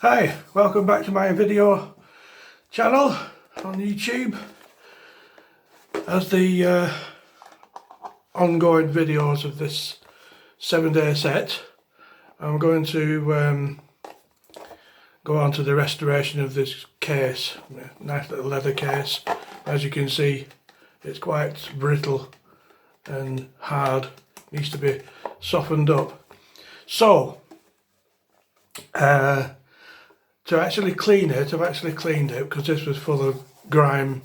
Hi, welcome back to my video channel on YouTube. As the ongoing videos of this 7-day set, I'm going to go on to the restoration of this case. Nice little leather case. As you can see, it's quite brittle and hard, needs to be softened up. So to actually clean it, I've actually cleaned it because this was full of grime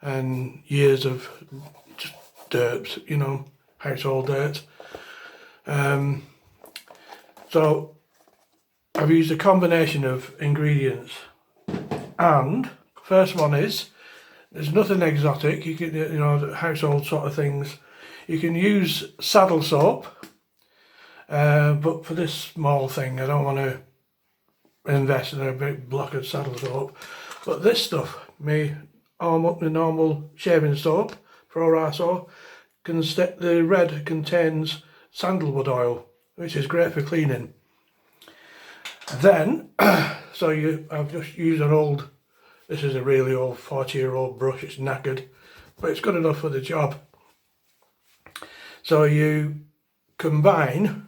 and years of just dirt, you know, household dirt. So I've used a combination of ingredients, and first one is, there's nothing exotic, you can, you know, household sort of things. You can use saddle soap, but for this small thing I don't want to invest in a big block of saddle soap. But this stuff, the normal shaving soap, Proraso, the red contains Sandalwood Oil, which is great for cleaning. Then, I've just used an old, this is a really old 40-year-old brush, it's knackered, but it's good enough for the job. So you combine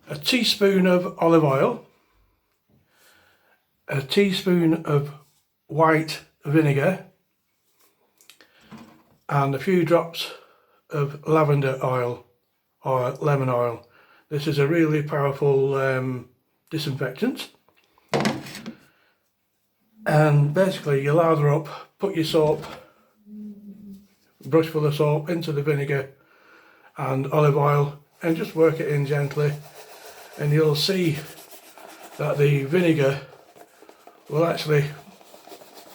a teaspoon of olive oil, a teaspoon of white vinegar, and a few drops of lavender oil or lemon oil. This is a really powerful disinfectant. And basically you lather up, put your soap, brush full of soap into the vinegar and olive oil, and just work it in gently, and you'll see that the vinegar will actually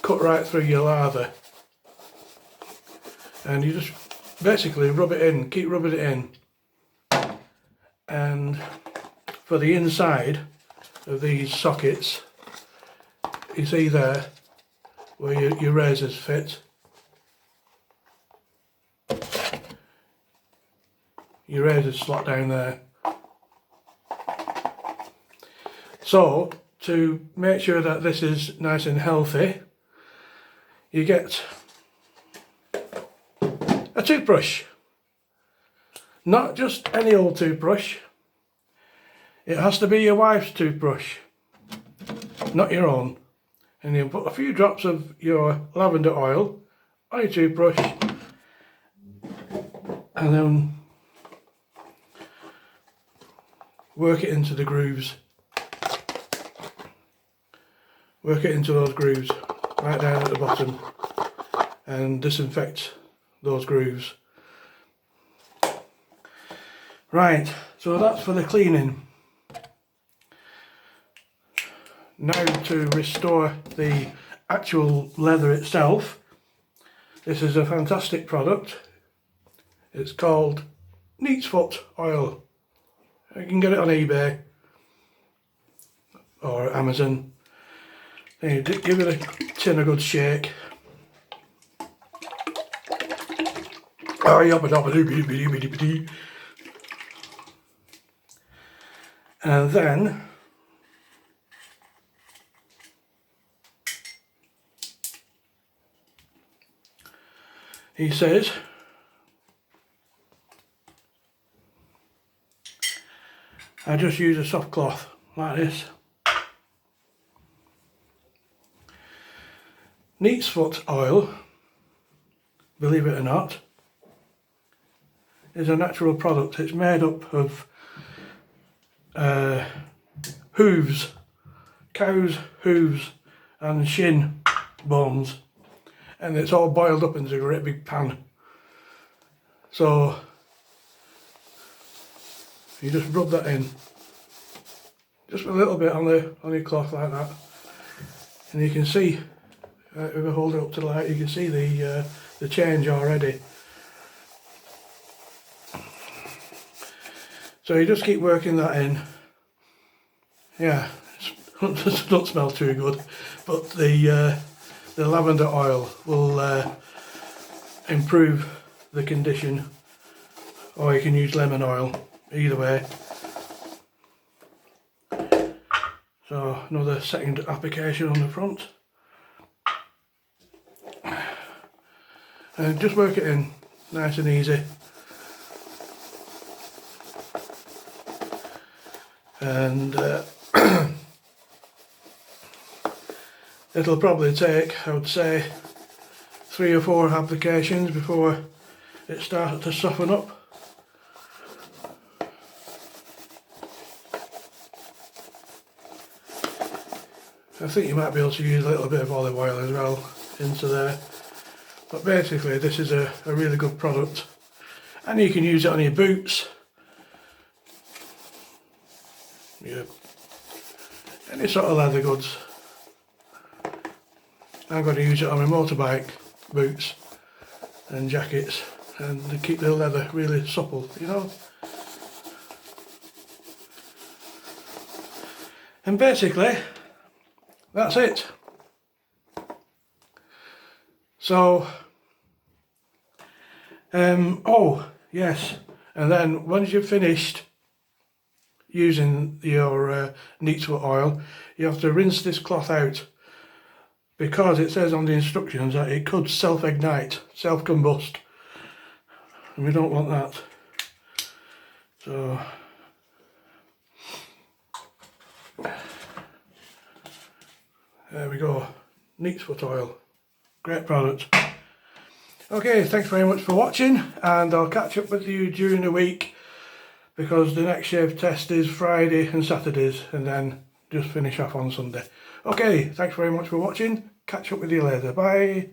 cut right through your lather. And you just basically rub it in, keep rubbing it in. And for the inside of these sockets, you see there where your razors fit. Your razors slot down there. So to make sure that this is nice and healthy, you get a toothbrush. Not just any old toothbrush. It has to be your wife's toothbrush, not your own. And you put a few drops of your lavender oil on your toothbrush, and then work it into the grooves. Work it into those grooves right down at the bottom and disinfect those grooves. Right, so that's for the cleaning. Now to restore the actual leather itself. This is a fantastic product. It's called Neatsfoot Oil. You can get it on eBay or Amazon. Then you give it a tin a good shake. Oh, yabba dabba doo doo doo doo. And then he says I just use a soft cloth like this. Neatsfoot oil, believe it or not, is a natural product. It's made up of hooves, cows' hooves and shin bones, and it's all boiled up into a great big pan. So you just rub that in, just a little bit on your cloth like that, and you can see, if I hold it up to the light, you can see the change already. So you just keep working that in. Yeah, it doesn't smell too good, but the lavender oil will improve the condition, or you can use lemon oil, either way. So another second application on the front. And just work it in, nice and easy. And it'll probably take, I would say, 3 or 4 applications before it starts to soften up. I think you might be able to use a little bit of olive oil as well into there. But basically this is a really good product, and you can use it on your boots, any sort of leather goods. I'm going to use it on my motorbike boots and jackets, and to keep the leather really supple, you know. And basically that's it. So, oh yes, and then once you've finished using your Neatsfoot oil, you have to rinse this cloth out, because it says on the instructions that it could self-ignite, self-combust, and we don't want that. So, there we go, Neatsfoot oil. Great product. Okay, thanks very much for watching, and I'll catch up with you during the week, because the next shave test is Friday and Saturdays, and then just finish off on Sunday. Okay, thanks very much for watching. Catch up with you later. Bye.